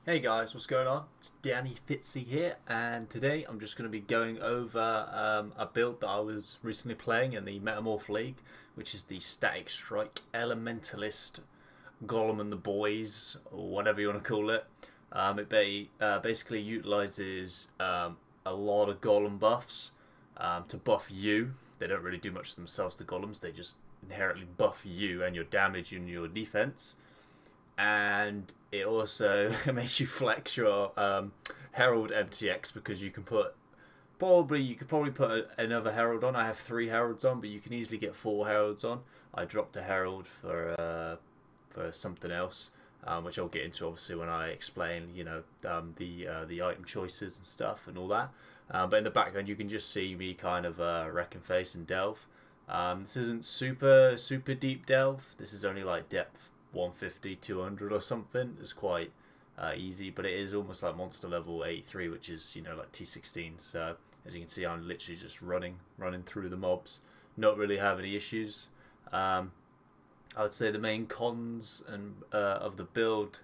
Hey guys, what's going on? It's Danny Fitzy here, and today I'm just going to be going over a build that I was recently playing in the Metamorph League, which is the Static Strike Elementalist Golem and the Boys, or whatever you want to call it. It basically utilizes a lot of Golem buffs to buff you. They don't really do much themselves, the Golems, they just inherently buff you and your damage and your defense, and it also makes you flex your Herald MTX because you could probably put another Herald on. I have 3 Heralds on, but you can easily get 4 Heralds on. I dropped a Herald for something else, which I'll get into obviously when I explain the item choices and stuff and all that. But in the background you can just see me kind of wreck and face and delve. This isn't super deep delve. This is only like depth 150, 200 or something. It's quite easy, but it is almost like monster level 83, which is like T16. So as you can see, I'm literally just running through the mobs, not really have any issues. I would say the main cons of the build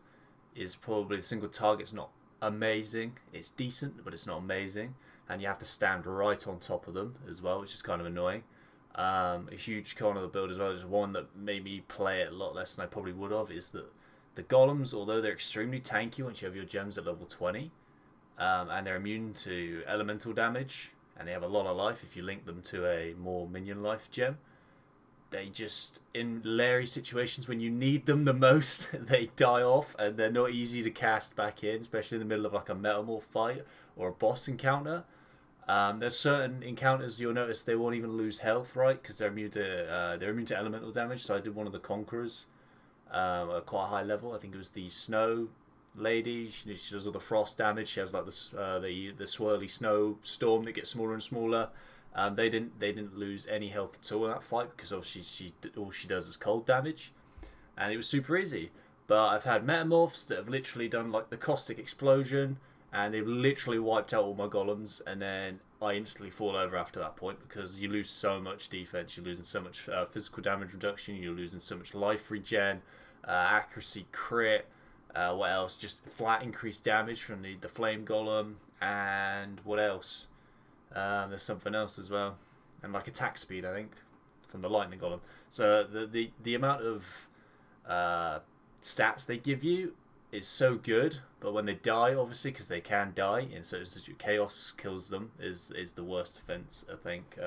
is probably the single target's not amazing. It's decent, but it's not amazing, and you have to stand right on top of them as well, which is kind of annoying. A huge con of the build as well, is one that made me play it a lot less than I probably would have, is that the golems, although they're extremely tanky once you have your gems at level 20, and they're immune to elemental damage, and they have a lot of life if you link them to a more minion life gem, they just, in Larry situations when you need them the most, they die off, and they're not easy to cast back in, especially in the middle of like a metamorph fight or a boss encounter. There's certain encounters you'll notice they won't even lose health, right? Because they're immune to elemental damage. So I did one of the conquerors at quite a high level. I think it was the snow lady. She does all the frost damage. She has like the swirly snow storm that gets smaller and smaller. They didn't lose any health at all in that fight because obviously all she does is cold damage, and it was super easy. But I've had metamorphs that have literally done like the caustic explosion, and they've literally wiped out all my golems, and then I instantly fall over after that point because you lose so much defense, you're losing so much physical damage reduction, you're losing so much life regen, accuracy crit, what else? Just flat increased damage from the flame golem, and what else? There's something else as well, and like attack speed, I think, from the lightning golem. So the amount of stats they give you is so good, but when they die, obviously, because they can die in certain situations, chaos kills them is the worst offense, I think.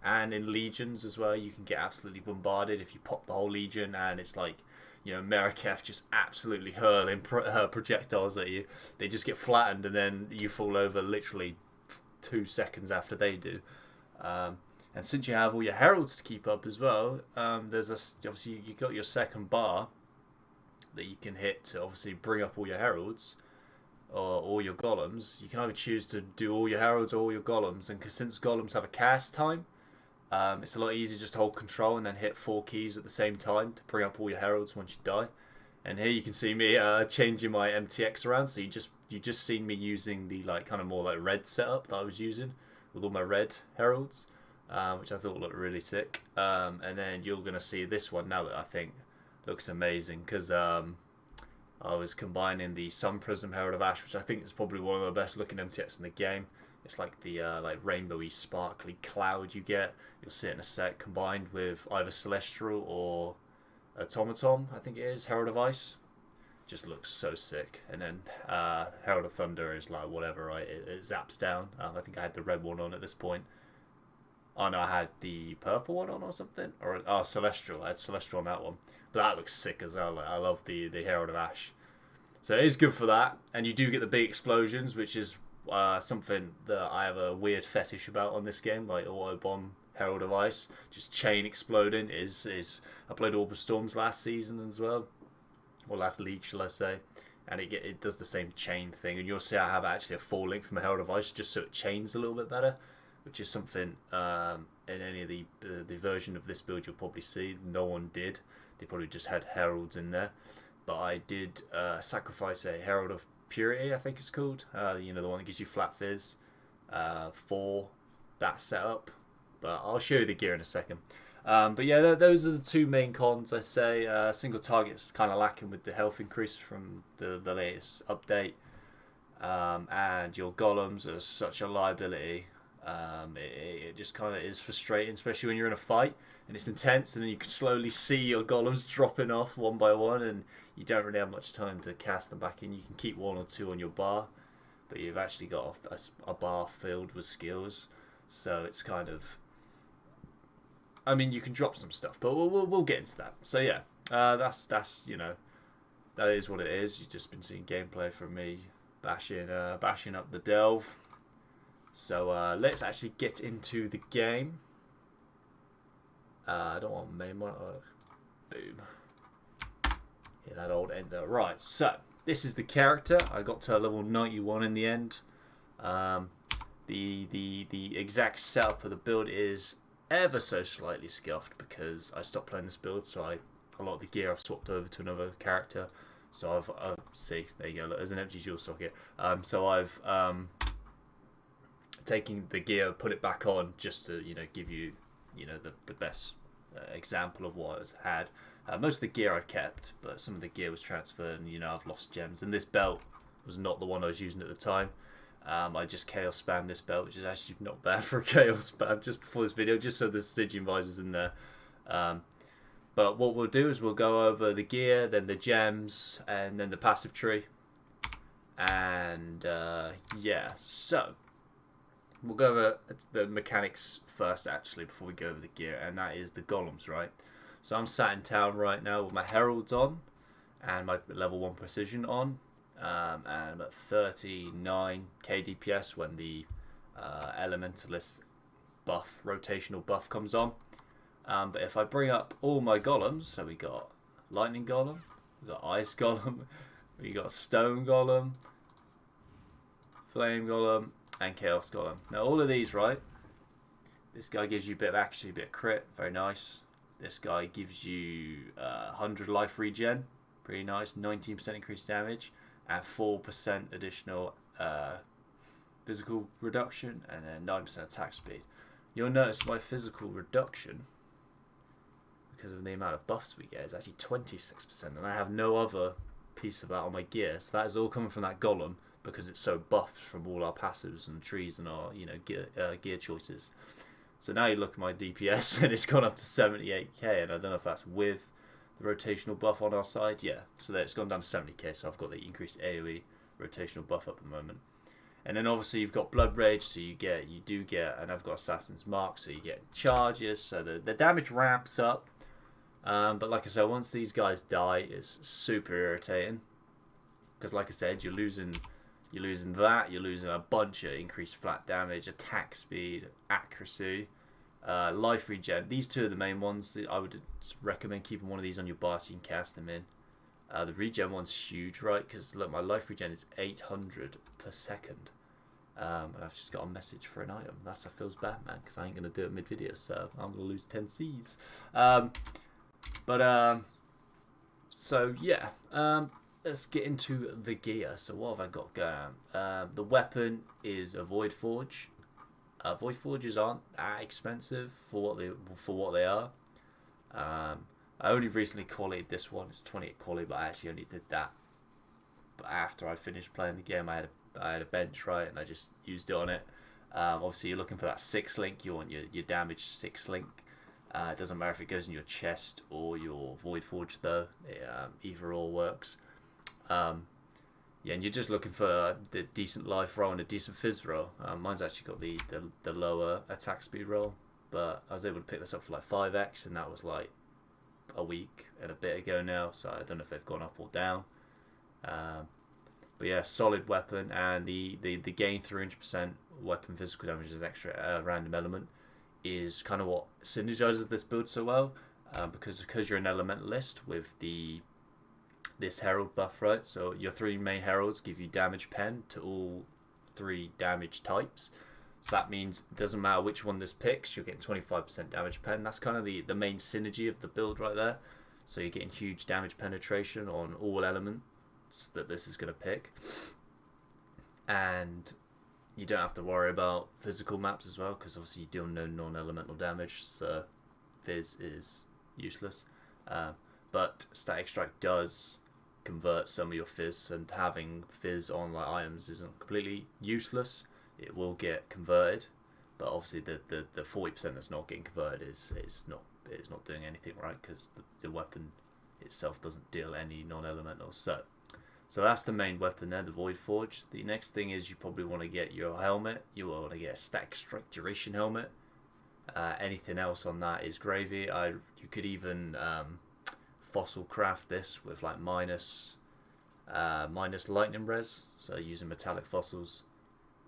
And in legions as well, you can get absolutely bombarded if you pop the whole legion, and it's like Meraketh just absolutely hurling projectiles at you. They just get flattened, and then you fall over literally 2 seconds after they do. And since you have all your heralds to keep up as well, obviously you got your second bar that you can hit to obviously bring up all your heralds or all your golems. You can either choose to do all your heralds or all your golems, and since golems have a cast time, it's a lot easier just to hold control and then hit 4 keys at the same time to bring up all your heralds once you die. And here you can see me changing my MTX around, so you just seen me using the like kind of more like red setup that I was using with all my red heralds, which I thought looked really sick. And then you're gonna see this one now that I think looks amazing because I was combining the Sun Prism Herald of Ash, which I think is probably one of the best looking MTX in the game. It's like the like rainbowy sparkly cloud you get. You'll see it in a sec, combined with either Celestial or Automaton, I think it is, Herald of Ice. Just looks so sick. And then Herald of Thunder is like whatever, right? It zaps down. I think I had the red one on at this point. Oh no, I had the purple one on or something. Or Celestial. I had Celestial on that one. But that looks sick as well. Like, I love the Herald of Ash. So it is good for that. And you do get the big explosions, which is something that I have a weird fetish about on this game. Like Auto Bomb, Herald of Ice, just chain exploding is I played Orb of Storms last season as well. Or last league, shall I say. And it does the same chain thing. And you'll see I have actually a 4 link from a Herald of Ice just so it chains a little bit better, which is something in any of the version of this build you'll probably see no one did. They probably just had heralds in there, but I did sacrifice a Herald of Purity, I think it's called. The one that gives you flat fizz for that setup. But I'll show you the gear in a second. But yeah, those are the two main cons. I say single target's kind of lacking with the health increase from the latest update, and your golems are such a liability. It just kind of is frustrating, especially when you're in a fight and it's intense, and then you can slowly see your golems dropping off one by one, and you don't really have much time to cast them back in. You can keep one or two on your bar, but you've actually got a bar filled with skills, so it's kind of. I mean, you can drop some stuff, but we'll get into that. So yeah, that's that is what it is. You've just been seeing gameplay from me bashing up the delve. So let's actually get into the game. I don't want main one. Boom. Hit that old ender. Right. So this is the character. I got to level 91 in the end. The exact setup of the build is ever so slightly scuffed because I stopped playing this build, so a lot of the gear I've swapped over to another character. So I've see, there you go, there's an empty dual socket. So I've taken the gear, put it back on just to give you the best example of what I had. Most of the gear I kept, but some of the gear was transferred, and I've lost gems. And this belt was not the one I was using at the time. I just chaos spammed this belt, which is actually not bad for a chaos spam just before this video, just so the Stygian Vise was in there. But what we'll do is we'll go over the gear, then the gems, and then the passive tree. And yeah, so we'll go over the mechanics first, actually, before we go over the gear, and that is the golems, right? So I'm sat in town right now with my heralds on, and my level 1 precision on. And I'm at 39k DPS when the Elementalist buff, rotational buff comes on. But if I bring up all my golems, so we got Lightning Golem, we got Ice Golem, we got Stone Golem, Flame Golem, and Chaos Golem. Now all of these, right? This guy gives you a bit of accuracy, a bit of crit, very nice. This guy gives you 100 life regen, pretty nice, 19% increased damage. And 4% additional physical reduction, and then 9% attack speed. You'll notice my physical reduction, because of the amount of buffs we get, is actually 26%, and I have no other piece of that on my gear. So that is all coming from that golem, because it's so buffed from all our passives and trees and our gear choices. So now you look at my DPS, and it's gone up to 78k, and I don't know if that's with rotational buff on our side, yeah. So it's gone down to 70k, so I've got the increased AoE rotational buff up at the moment. And then obviously you've got Blood Rage, so you do get, and I've got Assassin's Mark, so you get charges, so the damage ramps up. But like I said, once these guys die, it's super irritating, because like I said, you're losing that, you're losing a bunch of increased flat damage, attack speed, accuracy. Life regen. These two are the main ones. I would recommend keeping one of these on your bar so you can cast them in. The regen one's huge, right? Because look, my life regen is 800 per second. And I've just got a message for an item. That feels bad, man, because I ain't going to do it mid-video, so I'm going to lose 10 Cs. So yeah. Let's get into the gear. So what have I got going? The weapon is a Void Forge. Void Forges aren't that expensive for what they are. I only recently qualified this one. It's 28 quality, but I actually only did that. But after I finished playing the game, I had a bench, right, and I just used it on it. Obviously, you're looking for that 6 link. You want your damage 6 link. It doesn't matter if it goes in your chest or your Void Forge, though. Either or works. Yeah, and you're just looking for the decent life roll and a decent fizz roll. Mine's actually got the lower attack speed roll, but I was able to pick this up for like 5x, and that was like a week and a bit ago now, so I don't know if they've gone up or down. But yeah, solid weapon, and the gain 300% weapon physical damage as extra random element is kind of what synergizes this build so well, because you're an elementalist with this Herald buff, right? So your 3 main Heralds give you damage pen to all 3 damage types. So that means it doesn't matter which one this picks, you're getting 25% damage pen. That's kind of the main synergy of the build right there. So you're getting huge damage penetration on all elements that this is going to pick. And you don't have to worry about physical maps as well, because obviously you deal no non-elemental damage. So fizz is useless. But Static Strike does convert some of your fizz, and having fizz on like items isn't completely useless. It will get converted, but obviously the 40% that's not getting converted is not doing anything, right? Because the weapon itself doesn't deal any non-elementals. So that's the main weapon there, the Void Forge. The next thing is you probably want to get your helmet. You want to get a Static Strike Duration helmet. Anything else on that is gravy. You could even fossil craft this with like minus lightning res. So using metallic fossils,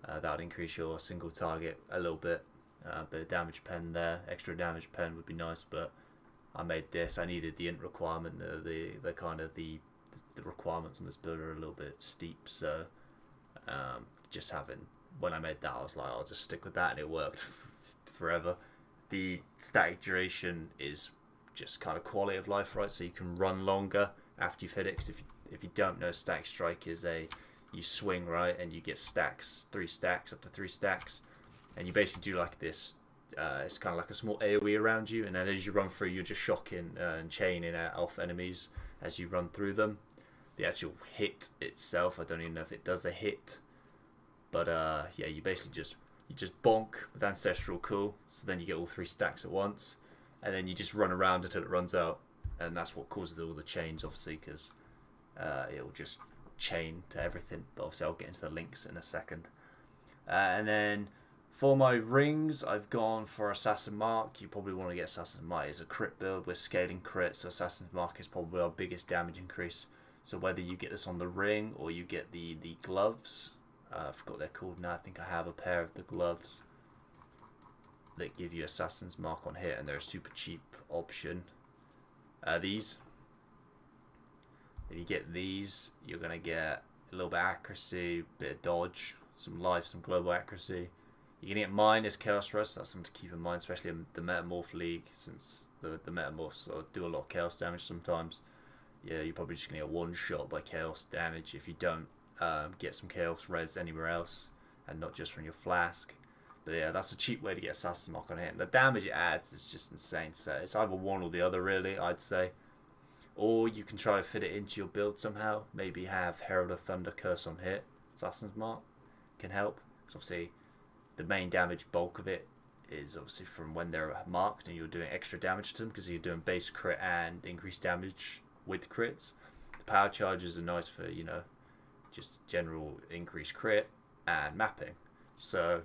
that would increase your single target a little bit. A bit of damage pen there. Extra damage pen would be nice, but I made this. I needed the int requirement. The kind of the requirements on this build are a little bit steep, so just when I made that, I was like, I'll just stick with that, and it worked forever. The static duration is just kind of quality of life, right? So you can run longer after you've hit it. 'Cause if you don't know, static strike is you swing, right, and you get stacks, 3 stacks, up to 3 stacks, and you basically do like this. It's kind of like a small AoE around you, and then as you run through, you're just shocking and chaining off enemies as you run through them. The actual hit itself, I don't even know if it does a hit, but yeah, you basically just bonk with Ancestral Cool, so then you get all 3 stacks at once, and then you just run around until it runs out, and that's what causes all the chains, obviously, because it'll just chain to everything. But obviously, I'll get into the links in a second. And then for my rings, I've gone for Assassin Mark. You probably want to get Assassin Mark. It's a crit build. We're scaling crit, so Assassin Mark is probably our biggest damage increase. So whether you get this on the ring or you get the gloves, I forgot what they're called now. I think I have a pair of the gloves that give you Assassin's Mark on hit, and they're a super cheap option. These, if you get these, you're going to get a little bit of accuracy, a bit of dodge, some life, some global accuracy. You're going to get minus Chaos Rest. That's something to keep in mind, especially in the Metamorph League, since the Metamorphs do a lot of Chaos damage sometimes. Yeah, you're probably just going to get one shot by Chaos damage if you don't get some Chaos Res anywhere else, and not just from your Flask. But yeah, that's a cheap way to get Assassin Mark on hit. And the damage it adds is just insane. So it's either one or the other, really, I'd say. Or you can try to fit it into your build somehow. Maybe have Herald of Thunder Curse on hit. Assassin's Mark can help. Because obviously, the main damage bulk of it is obviously from when they're marked and you're doing extra damage to them, because you're doing base crit and increased damage with crits. The power charges are nice for, just general increased crit and mapping. So,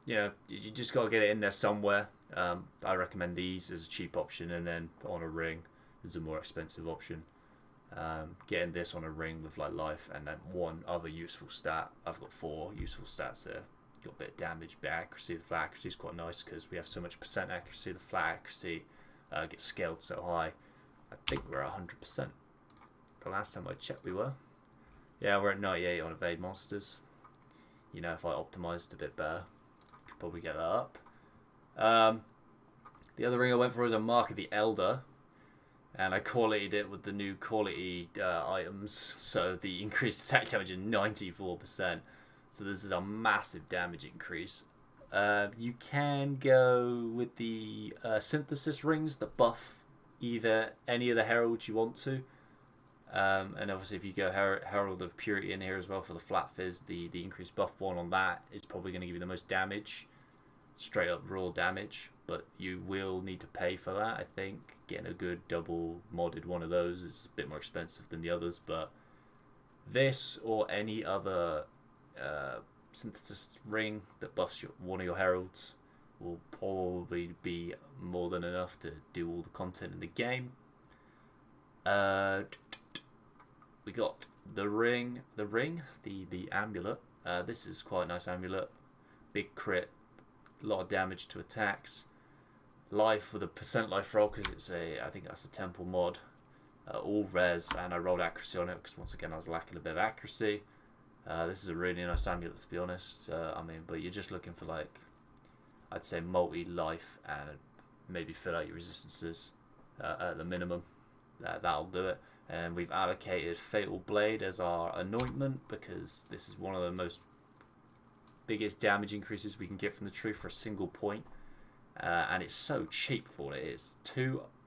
you just got to get it in there somewhere. I recommend these as a cheap option, and then on a ring is a more expensive option. Getting this on a ring with like life and then one other useful stat. I've got 4 useful stats there. Got a bit of damage, bit of accuracy. The flat accuracy is quite nice because we have so much percent accuracy. The flat accuracy gets scaled so high. I think we're at 100%. The last time I checked, we were. Yeah, we're at 98 on evade monsters. If I optimized a bit better, could probably get that up. The other ring I went for was a Mark of the Elder, and I qualityed it with the new quality items. So the increased attack damage is 94%. So this is a massive damage increase. You can go with the synthesis rings that buff either any of the heralds you want to, and obviously if you go Herald of Purity in here as well for the flat fizz, the increased buff one on that is probably going to give you the most damage, straight up raw damage, but you will need to pay for that. I think getting a good double modded one of those is a bit more expensive than the others, but this or any other synthesis ring that buffs one of your heralds will probably be more than enough to do all the content in the game. We got the ring, the amulet. This is quite a nice amulet. Big crit, a lot of damage to attacks. Life with a percent life roll, because I think that's a temple mod. All res, and I rolled accuracy on it because once again I was lacking a bit of accuracy. This is a really nice amulet, to be honest. But you're just looking for I'd say multi-life and maybe fill out your resistances at the minimum. That'll do it. And we've allocated Fatal Blade as our anointment because this is one of the biggest damage increases we can get from the tree for a single point. and it's so cheap for what it is.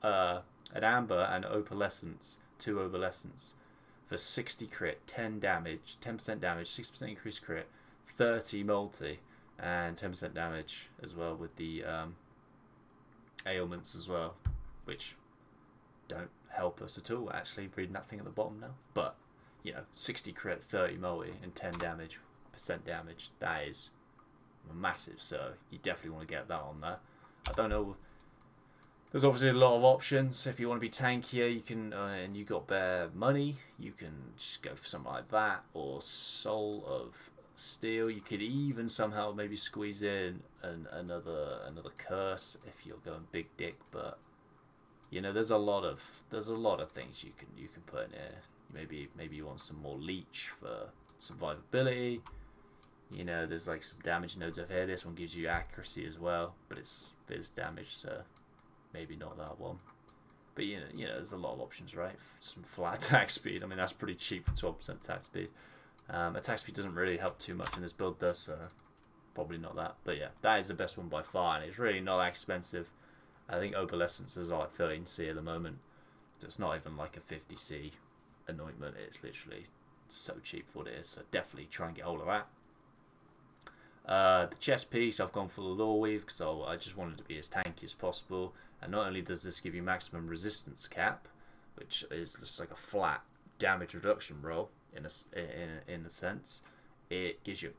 An amber and opalescence, 2 opalescence for 60 crit, 10 damage, 10% damage, 6% increased crit, 30 multi, and 10% damage as well with the ailments as well, which don't help us at all. Actually, reading that thing at the bottom now, but 60 crit, 30 multi, and 10 damage, percent damage. That is massive. So you definitely want to get that on there. I don't know. There's obviously a lot of options. If you want to be tankier, you can, and you got bare money, you can just go for something like that, or Soul of Steel. You could even somehow maybe squeeze in another curse if you're going big dick. But there's a lot of things you can put in here. Maybe you want some more leech for survivability. There's like some damage nodes over here. This one gives you accuracy as well, but it's damage, so maybe not that one. But there's a lot of options, right? Some flat attack speed. I mean, that's pretty cheap for 12% attack speed. Attack speed doesn't really help too much in this build though, so probably not that. But yeah, that is the best one by far, and it's really not that expensive. I think Opalescence is like 13C at the moment, so it's not even like a 50C anointment. It's literally so cheap for what it is, so definitely try and get hold of that. The chest piece, I've gone for the Lore Weave because I just wanted to be as tanky as possible. And not only does this give you maximum resistance cap, which is just like a flat damage reduction roll in a sense, it gives you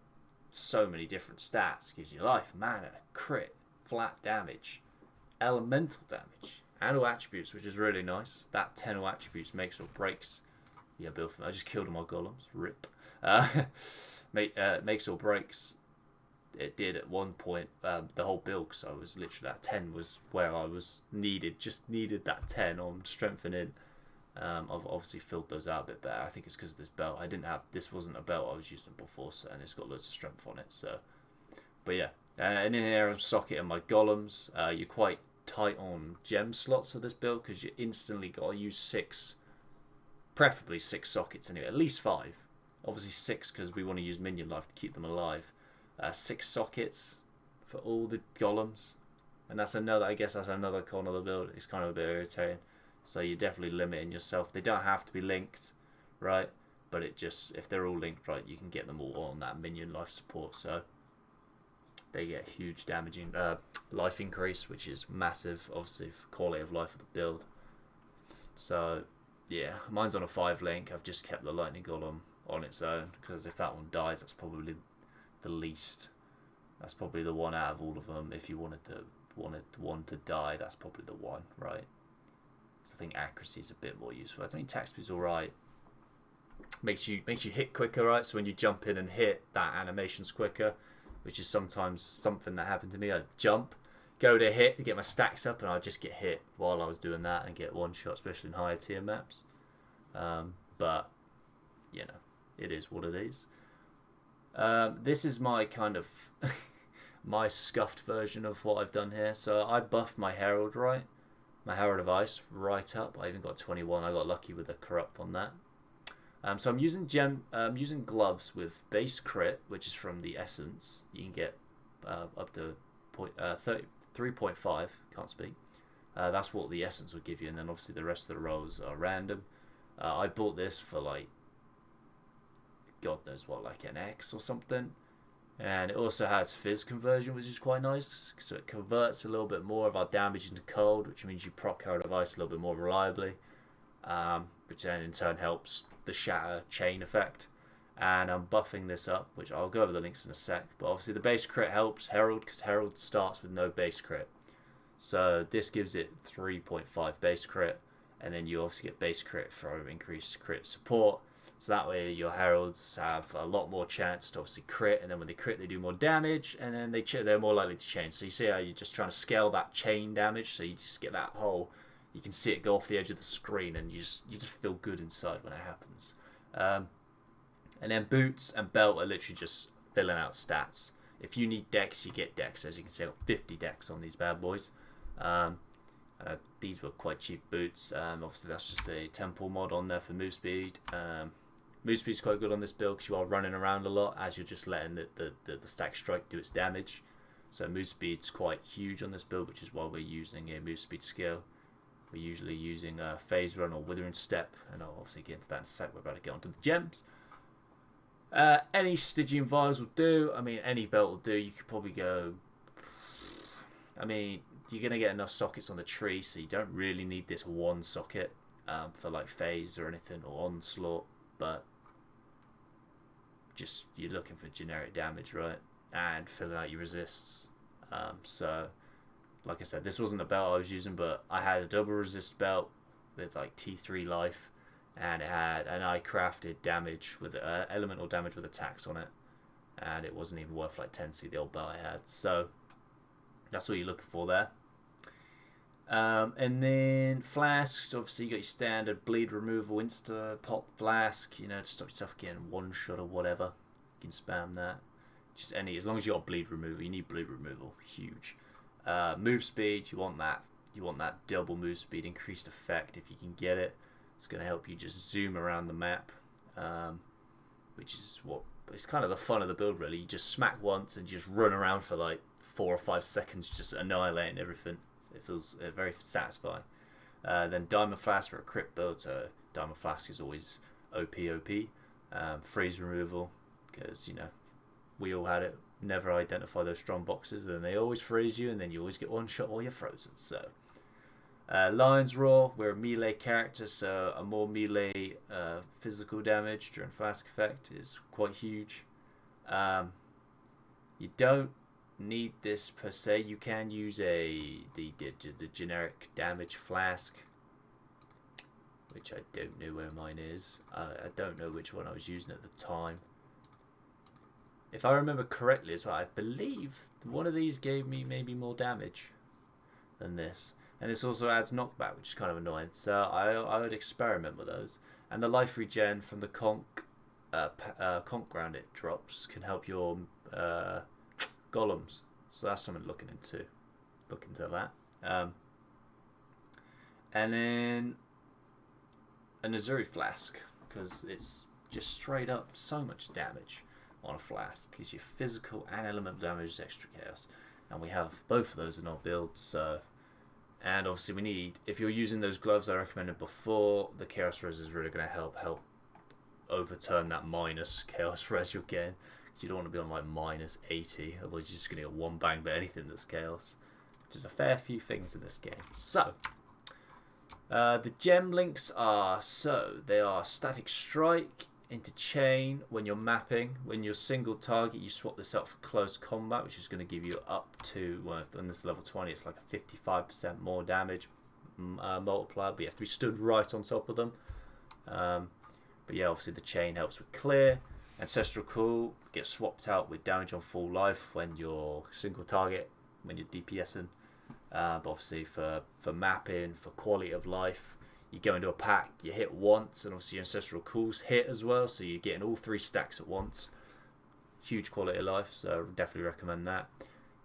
so many different stats. It gives you life, mana, crit, flat damage, elemental damage, and all attributes, which is really nice. That 10 all attributes makes or breaks. Yeah, build for me. I just killed all my golems. Rip. Makes or breaks. It did at one point the whole build, because I was literally at 10 was where I was needed that 10 on strengthening. I've obviously filled those out a bit better. I think it's because of this belt. This wasn't a belt I was using before, so, and it's got loads of strength on it. So, but yeah, and in here I'm socketing my golems. You're quite tight on gem slots for this build because you instantly got to use 6, preferably 6 sockets anyway, at least 5. Obviously 6 because we want to use minion life to keep them alive. 6 sockets for all the golems, and that's another. I guess that's another con of the build. It's kind of a bit irritating. So you're definitely limiting yourself. They don't have to be linked, right? But it just, if they're all linked, right, you can get them all on that minion life support. So they get huge damaging life increase, which is massive, obviously for quality of life of the build. So yeah, mine's on a 5 link. I've just kept the lightning golem on its own because if that one dies, that's probably the least. That's probably the one out of all of them. If you wanted one to die, that's probably the one, right? So I think accuracy is a bit more useful. I think attack speed is alright. Makes you hit quicker, right? So when you jump in and hit, that animation's quicker, which is sometimes something that happened to me. I'd jump, go to hit to get my stacks up, and I'd just get hit while I was doing that and get one shot, especially in higher tier maps. But it is what it is. This is my kind of my scuffed version of what I've done here. So I buffed my Herald, right? My Herald of Ice right up. I even got 21. I got lucky with a corrupt on that. So I'm using using gloves with base crit, which is from the essence. You can get up to 3.5. Can't speak. That's what the essence would give you, and then obviously the rest of the rolls are random. I bought this for like God knows what, like an X or something. And it also has fizz conversion, which is quite nice. So it converts a little bit more of our damage into cold, which means you proc Herald of Ice a little bit more reliably. Which then in turn helps the shatter chain effect. And I'm buffing this up, which I'll go over the links in a sec. But obviously the base crit helps Herald, because Herald starts with no base crit. So this gives it 3.5 base crit. And then you obviously get base crit for increased crit support. So that way your Heralds have a lot more chance to obviously crit, and then when they crit they do more damage, and then they're more likely to chain. So you see how you're just trying to scale that chain damage, so you just get that whole, you can see it go off the edge of the screen, and you just feel good inside when it happens. And then boots and belt are literally just filling out stats. If you need dex, you get dex. As you can see, I've got 50 dex on these bad boys. These were quite cheap boots. Obviously that's just a temple mod on there for move speed. Move speed is quite good on this build because you are running around a lot as you're just letting the stack strike do its damage. So move speed's quite huge on this build, which is why we're using a move speed skill. We're usually using a phase run or withering step, and I'll obviously get into that in a sec. We're about to get onto the gems. Any Stygian vials will do. I mean, any belt will do. You could probably go. I mean, you're gonna get enough sockets on the tree, so you don't really need this one socket for like phase or anything or onslaught. But just you're looking for generic damage, right? And filling out your resists. So. Like I said, this wasn't the belt I was using, but I had a double resist belt with like T3 life, and I crafted damage with elemental damage with attacks on it, and it wasn't even worth like 10C, the old belt I had. So that's what you're looking for there. And then flasks, obviously you got your standard bleed removal, insta pop flask, you know, to stop yourself getting one shot or whatever. You can spam that. Just any, as long as you got bleed removal, you need bleed removal. Huge. Move speed, you want that double move speed, increased effect if you can get it. It's going to help you just zoom around the map, which is what it's kind of the fun of the build, really. You just smack once and just run around for like 4 or 5 seconds, just annihilating everything. It feels very satisfying. Then Diamond Flask for a crit build, so Diamond Flask is always OP. Freeze removal, because you know we all had it. Never identify those strong boxes, and they always freeze you, and then you always get one shot while you're frozen. So, Lion's Roar, we're a melee character, so a more melee physical damage during Flask effect is quite huge. You don't need this per se. You can use the generic damage flask, which I don't know where mine is. I don't know which one I was using at the time. If I remember correctly as well, I believe one of these gave me maybe more damage than this. And this also adds knockback, which is kind of annoying. So I would experiment with those. And the life regen from the conch ground it drops can help your golems. So that's something looking into. Look into that. And then an Azuri flask, because it's just straight up so much damage on a flask, because your physical and elemental damage is extra chaos, and we have both of those in our build. So, and obviously we need, if you're using those gloves I recommended before, the chaos res is really going to help overturn that minus chaos res you're getting, because you don't want to be on like minus 80, otherwise you're just going to get one bang by anything that's chaos, which is a fair few things in this game. So the gem links are, they are static strike into chain when you're mapping. When you're single target, you swap this out for close combat, which is going to give you up to, well, on this level 20, it's like a 55% more damage multiplier, but you have to be stood right on top of them. But yeah, obviously the chain helps with clear. Ancestral Call gets swapped out with damage on full life when you're single target, when you're DPSing. But obviously for mapping, for quality of life, you go into a pack, you hit once, and obviously your Ancestral Calls hit as well, so you're getting all 3 stacks at once. Huge quality of life, so definitely recommend that.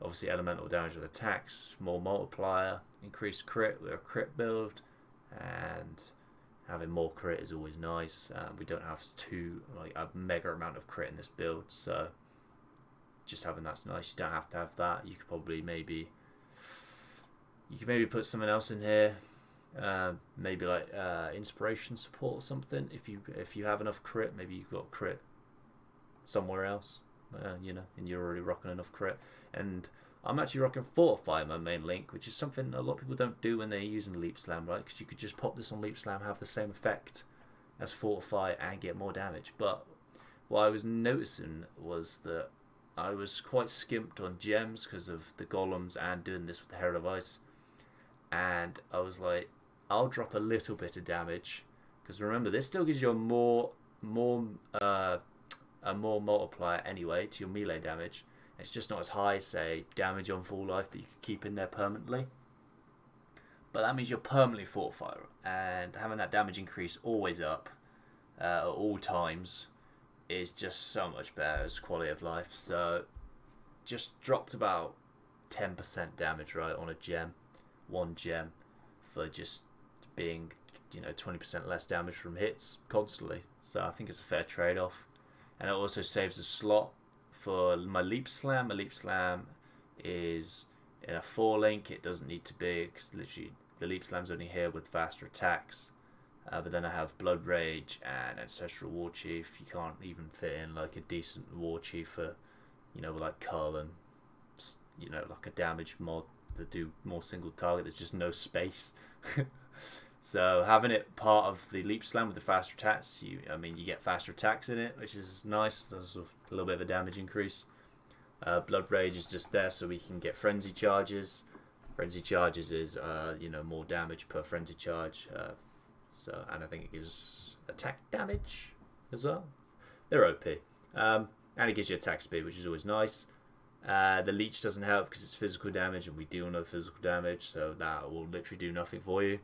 Obviously elemental damage with attacks, more multiplier, increased crit with a crit build, and having more crit is always nice. We don't have a mega amount of crit in this build, so just having that's nice. You don't have to have that. You could probably maybe put something else in here. Maybe like inspiration support or something. If you have enough crit, maybe you've got crit somewhere else, you know, and you're already rocking enough crit. And I'm actually rocking Fortify my main link, which is something a lot of people don't do when they're using Leap Slam, right? Because you could just pop this on Leap Slam, have the same effect as Fortify, and get more damage. But what I was noticing was that I was quite skimped on gems because of the golems and doing this with the Herald of Ice. And I was like, I'll drop a little bit of damage, because remember, this still gives you a more multiplier anyway to your melee damage. It's just not as high, say, damage on full life that you can keep in there permanently. But that means you're permanently fortified, and having that damage increase always up at all times is just so much better as quality of life. So just dropped about 10% damage, right, on a gem, one gem, for just being, you know, 20% less damage from hits constantly. So I think it's a fair trade-off. And it also saves a slot for my Leap Slam. My Leap Slam is in a 4-link. It doesn't need to be, because literally the leap slam's only here with faster attacks. But then I have Blood Rage and Ancestral War Chief. You can't even fit in like a decent War Chief for, you know, like Cull and, you know, like a damage mod that do more single target. There's just no space. So having it part of the leap slam with the faster attacks, you get faster attacks in it, which is nice. There's a little bit of a damage increase. Blood Rage is just there so we can get frenzy charges. Frenzy charges is you know, more damage per frenzy charge. And I think it gives attack damage as well. They're OP. And it gives you attack speed, which is always nice. The leech doesn't help because it's physical damage, and we deal no physical damage, so that will literally do nothing for you.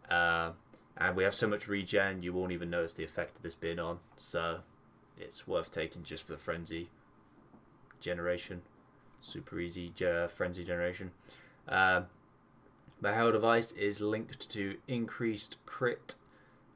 And we have so much regen, you won't even notice the effect of this being on, so it's worth taking just for the frenzy generation. Super easy frenzy generation. The Herald of Ice is linked to increased crit,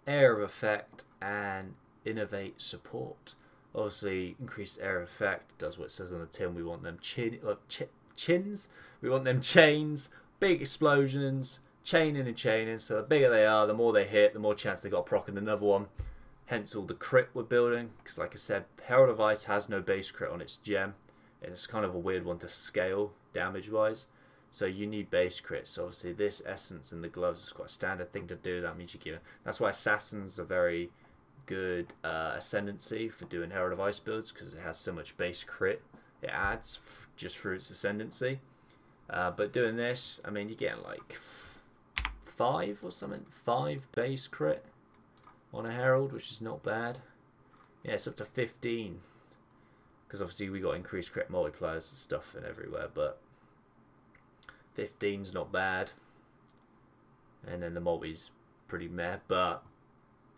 area of effect, and innovate support. Obviously, increased area of effect does what it says on the tin. We want them chins. We want them chains, big explosions, chaining and chaining. So the bigger they are, the more they hit, the more chance they got of proccing another one. Hence all the crit we're building. Because like I said, Herald of Ice has no base crit on its gem. It's kind of a weird one to scale damage-wise. So you need base crits. So obviously this essence and the gloves is quite a standard thing to do. That means you get. That's why assassins are very good ascendancy for doing Herald of Ice builds, because it has so much base crit it adds just through its ascendancy. But doing this, I mean, you're getting like 5 or something, 5 base crit on a Herald, which is not bad. Yeah, it's up to 15, because obviously we got increased crit multipliers and stuff and everywhere, but 15's not bad. And then the multi's pretty meh, but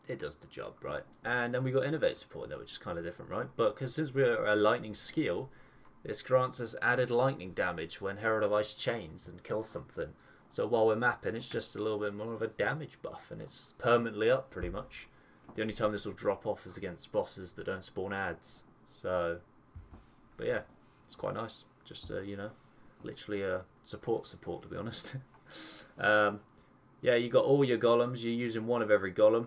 it does the job, right? And then we got innovate support there, which is kind of different, right? But because since we're a lightning skill, this grants us added lightning damage when Herald of Ice chains and kills something. So while we're mapping, it's just a little bit more of a damage buff, and it's permanently up pretty much. The only time this will drop off is against bosses that don't spawn ads. So, but yeah, it's quite nice. Just you know, literally a support to be honest. Yeah, you got all your golems. You're using one of every golem.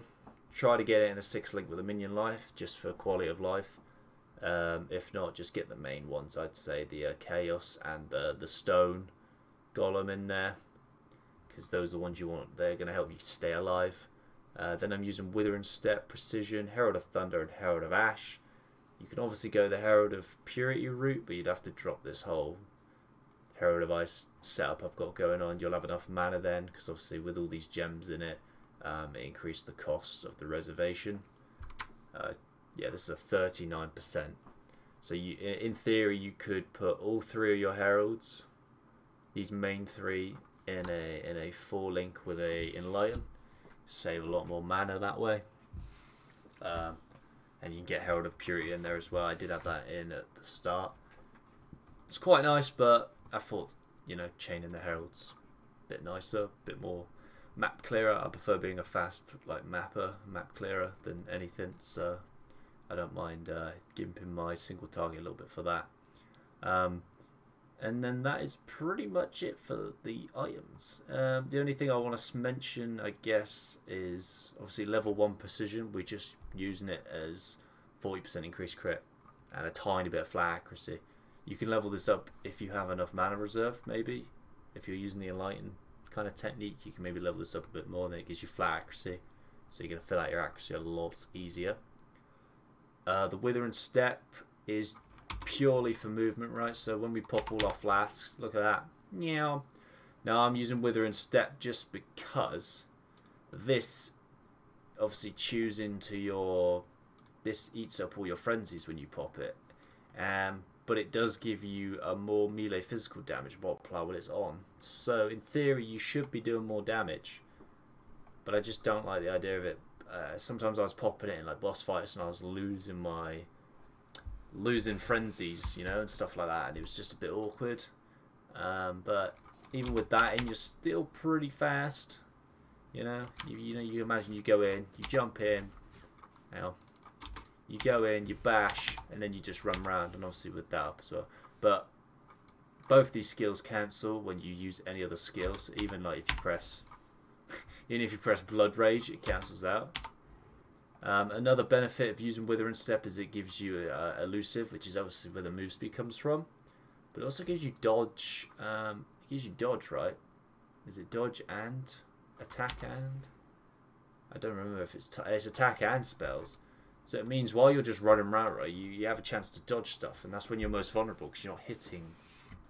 Try to get it in a 6-link with a minion life, just for quality of life. If not, just get the main ones. I'd say the chaos and the stone golem in there, because those are the ones you want. They're going to help you stay alive. Then I'm using Wither and Step, Precision, Herald of Thunder, and Herald of Ash. You can obviously go the Herald of Purity route, but you'd have to drop this whole Herald of Ice setup I've got going on. You'll have enough mana then, because obviously with all these gems in it, it increased the cost of the reservation. Yeah, this is a 39%. So you, in theory, you could put all 3 of your heralds, these main 3, in a 4-link with a Enlighten. Save a lot more mana that way. And you can get Herald of Purity in there as well. I did have that in at the start. It's quite nice, but I thought, you know, chaining the heralds a bit nicer, a bit more map clearer. I prefer being a fast like map clearer than anything, so I don't mind gimping my single target a little bit for that. And then that is pretty much it for the items. The only thing I want to mention, I guess, is obviously level 1 precision. We're just using it as 40% increased crit and a tiny bit of flat accuracy. You can level this up if you have enough mana reserve, maybe. If you're using the Enlighten kind of technique, you can maybe level this up a bit more, and then it gives you flat accuracy. So you're going to fill out your accuracy a lot easier. The Wither and Step is purely for movement, right? So when we pop all our flasks, look at that. Meow. Now I'm using Wither and Step just because this obviously chews into your... This eats up all your frenzies when you pop it. But it does give you a more melee physical damage multiplier when it's on. So in theory you should be doing more damage. But I just don't like the idea of it. Sometimes I was popping it in like boss fights and I was losing frenzies, you know, and stuff like that, and it was just a bit awkward. But even with that in, you're still pretty fast. You know, you imagine you go in, you jump in, you go in, you bash, and then you just run around, and obviously with that up as well. But both these skills cancel when you use any other skills. Even like if you press, even if you press Blood Rage, it cancels out. Another benefit of using Withering Step is it gives you elusive, which is obviously where the move speed comes from. But it also gives you dodge. It gives you dodge, right? Is it dodge and attack and? I don't remember if it's attack and spells. So it means while you're just running around, right, you have a chance to dodge stuff, and that's when you're most vulnerable because you're not hitting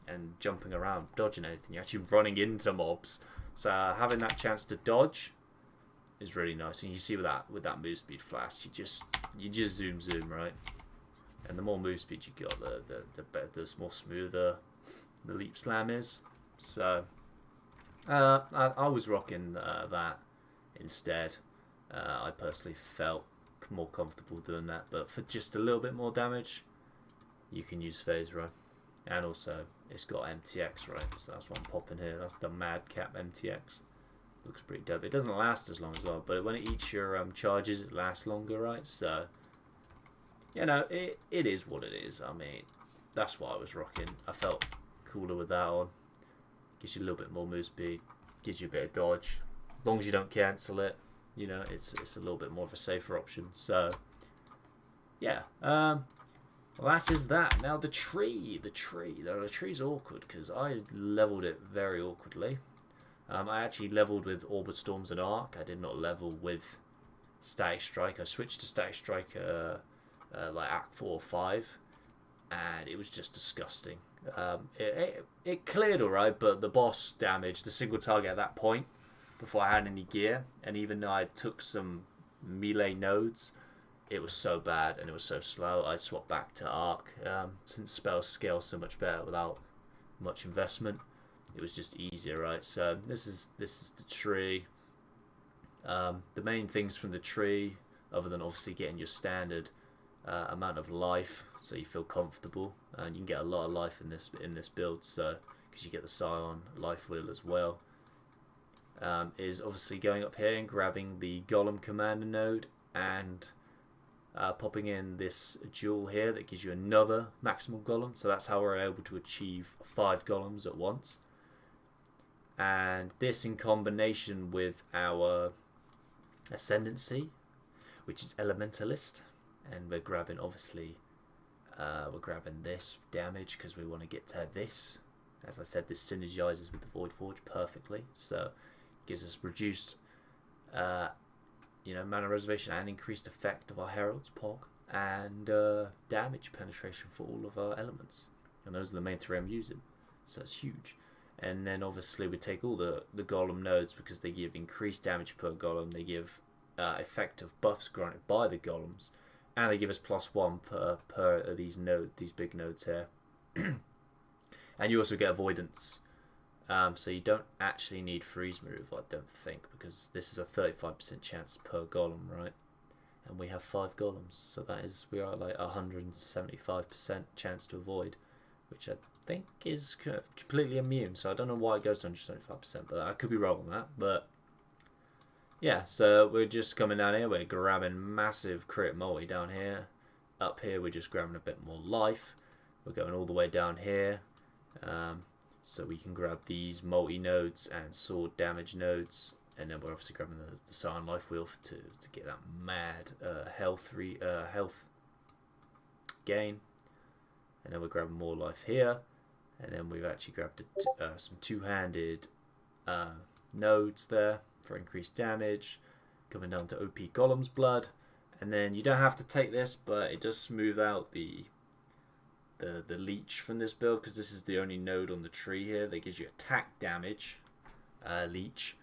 and jumping around, dodging anything. You're actually running into mobs. So having that chance to dodge is really nice. And you see with that move speed flash, you just zoom, right? And the more move speed you got, the better, the more smoother the leap slam is. So I was rocking that instead. I personally felt more comfortable doing that, but for just a little bit more damage, you can use phase run. And also, it's got MTX, right? So that's what I'm popping here. That's the Madcap MTX. Looks pretty dope. It doesn't last as long as well, but when it eats your charges, it lasts longer, right? So, you know, it is what it is. I mean, that's what I was rocking. I felt cooler with that on. Gives you a little bit more move speed. Gives you a bit of dodge. As long as you don't cancel it, you know, it's a little bit more of a safer option. So, yeah. Well, that is that. Now the tree. The tree's awkward because I leveled it very awkwardly. I actually leveled with Orbit Storms and Arc. I did not level with Static Strike. I switched to Static Strike like Act 4 or 5, and it was just disgusting. It cleared alright, but the boss damage, the single target at that point, before I had any gear, and even though I took some melee nodes, it was so bad and it was so slow. I swapped back to Arc since spells scale so much better without much investment. It was just easier, right? So this is the tree. The main things from the tree, other than obviously getting your standard amount of life, so you feel comfortable, and you can get a lot of life in this build. So because you get the Scion life wheel as well. Is obviously going up here and grabbing the Golem commander node and popping in this jewel here that gives you another maximal golem. So that's how we're able to achieve 5 golems at once. And this in combination with our ascendancy, which is Elementalist, and we're grabbing obviously we're grabbing this damage because we want to get to this. As I said, this synergizes with the Void Forge perfectly, so gives us reduced mana reservation and increased effect of our Heralds POG, and damage penetration for all of our elements, and those are the main 3 I'm using, so it's huge. And then obviously we take all the golem nodes because they give increased damage per golem, they give effective buffs granted by the golems, and they give us +1 per these big nodes here. And you also get avoidance. So you don't actually need freeze removal, I don't think, because this is a 35% chance per golem, right? And we have 5 golems, so we are like 175% chance to avoid, which I think is completely immune. So I don't know why it goes to 175%, but I could be wrong on that. But yeah, so we're just coming down here, we're grabbing massive crit multi down here. Up here we're just grabbing a bit more life. We're going all the way down here. So we can grab these multi nodes and sword damage nodes, and then we're obviously grabbing the Scion life wheel to get that mad health gain, and then we're grabbing more life here, and then we've actually grabbed some two-handed nodes there for increased damage, coming down to OP Golem's blood, and then you don't have to take this, but it does smooth out the leech from this build, because this is the only node on the tree here that gives you attack damage leech,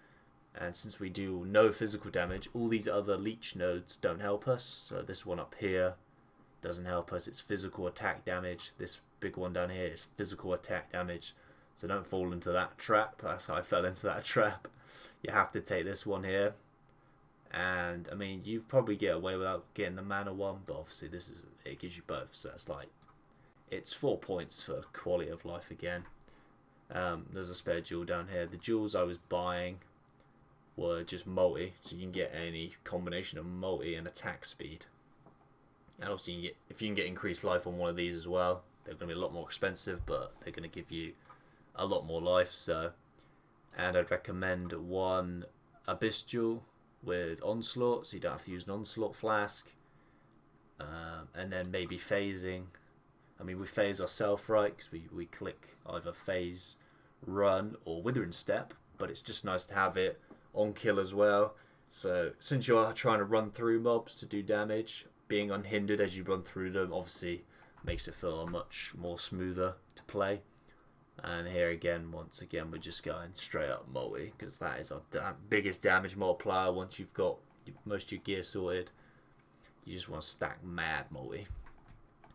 and since we do no physical damage, all these other leech nodes don't help us. So this one up here doesn't help us, it's physical attack damage. This big one down here is physical attack damage, so don't fall into that trap. That's how I fell into that trap. You have to take this one here, and I mean you probably get away without getting the mana one, but obviously it gives you both, so it's like it's 4 points for quality of life again. There's a spare jewel down here. The jewels I was buying were just multi, so you can get any combination of multi and attack speed. And obviously if you can get increased life on one of these as well, they're going to be a lot more expensive, but they're going to give you a lot more life. So, and I'd recommend one Abyss Jewel with Onslaught, so you don't have to use an Onslaught Flask. And then maybe phasing. I mean, we phase ourselves, right? Because we click either phase, run, or Withering Step. But it's just nice to have it on kill as well. So since you're trying to run through mobs to do damage, being unhindered as you run through them obviously makes it feel much more smoother to play. And here again, once again, we're just going straight up multi, because that is our biggest damage multiplier. Once you've got most of your gear sorted, you just want to stack mad multi.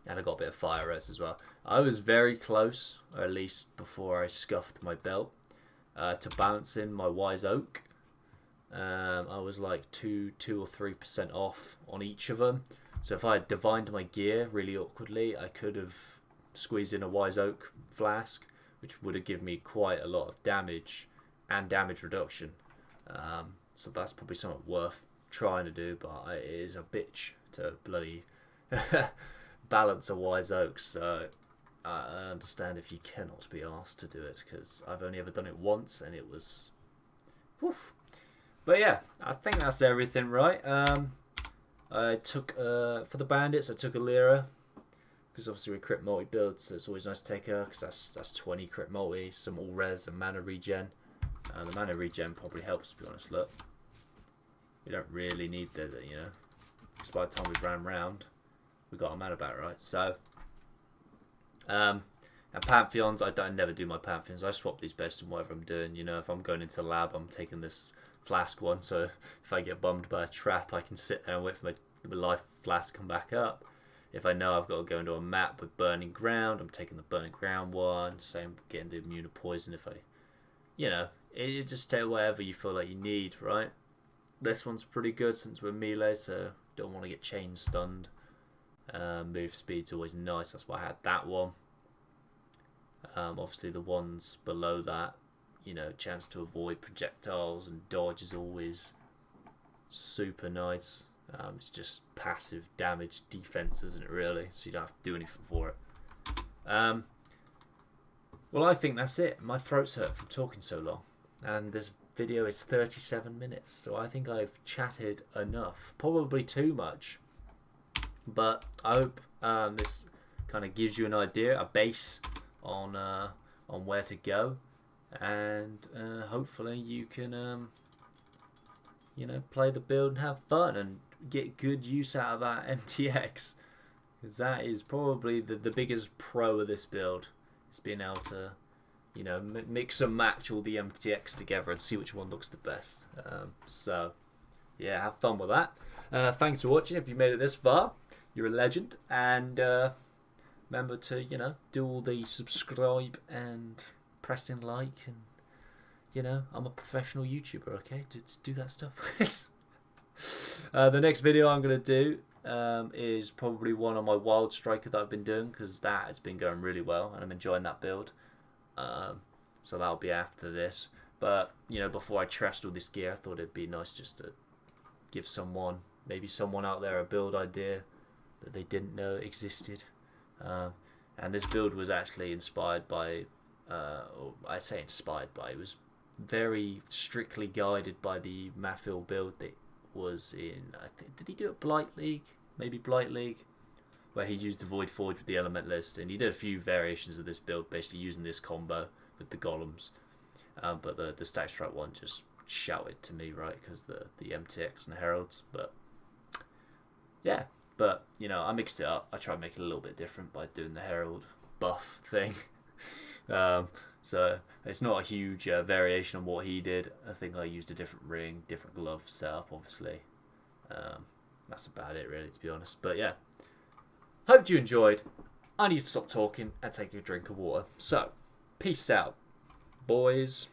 And I got a bit of fire res as well. I was very close, or at least before I scuffed my belt, to balancing my Wise Oak. I was like 2 or 3% off on each of them. So if I had divined my gear really awkwardly, I could have squeezed in a Wise Oak Flask, which would have given me quite a lot of damage and damage reduction. So that's probably something worth trying to do, but it is a bitch to bloody balance a Wise Oak. So I understand if you cannot be asked to do it, because I've only ever done it once and it was... Woof. But yeah, I think that's everything, right? I took, for the bandits, I took a Lyra, because obviously we crit multi builds, so it's always nice to take her, because that's 20 crit multi, some all res and mana regen. The mana regen probably helps, to be honest. Look, we don't really need the you know, because by the time we ran round, we got our mana back, right? So, and Pantheons, I never do my Pantheons. I swap these based on whatever I'm doing. You know, if I'm going into the lab, I'm taking this Flask one, so if I get bummed by a trap, I can sit there and wait for my life Flask to come back up. If I know I've got to go into a map with Burning Ground, I'm taking the Burning Ground one. Same getting the immune to poison if I, you know, it just take whatever you feel like you need, right? This one's pretty good since we're melee, so don't want to get chain stunned. Move speed's always nice, that's why I had that one. Obviously the ones below that, you know, chance to avoid projectiles and dodge is always super nice. It's just passive damage defense, isn't it, really? So you don't have to do anything for it. Well, I think that's it. My throat's hurt from talking so long, and this video is 37 minutes, so I think I've chatted enough. Probably too much, but I hope this kind of gives you an idea, a base on where to go, and hopefully you can you know, play the build and have fun and get good use out of that MTX, because that is probably the biggest pro of this build, is being able to, you know, mix and match all the MTX together and see which one looks the best. So yeah, have fun with that. Thanks for watching. If you made it this far, you're a legend, and remember to, you know, do all the subscribe and pressing like, and you know, I'm a professional YouTuber, okay? Just do that stuff. The next video I'm going to do is probably one on my Wild Striker that I've been doing, because that has been going really well and I'm enjoying that build. So that'll be after this. But, you know, before I trashed all this gear, I thought it'd be nice just to give someone, maybe someone out there, a build idea that they didn't know existed. And this build was actually inspired by, or I say inspired by, it was very strictly guided by the Maphil build that was in, I think, did he do it Blight League? Maybe Blight League, where he used the Void Forge with the Elementalist, and he did a few variations of this build, basically using this combo with the Golems. But the Stack Strike one just shouted to me, right, because the MTX and the Heralds. But yeah, but you know, I mixed it up. I tried to make it a little bit different by doing the Herald buff thing. So it's not a huge variation on what he did. I think I used a different ring, different glove setup, obviously. That's about it, really, to be honest. But yeah, hope you enjoyed. I need to stop talking and take a drink of water. So, peace out, boys.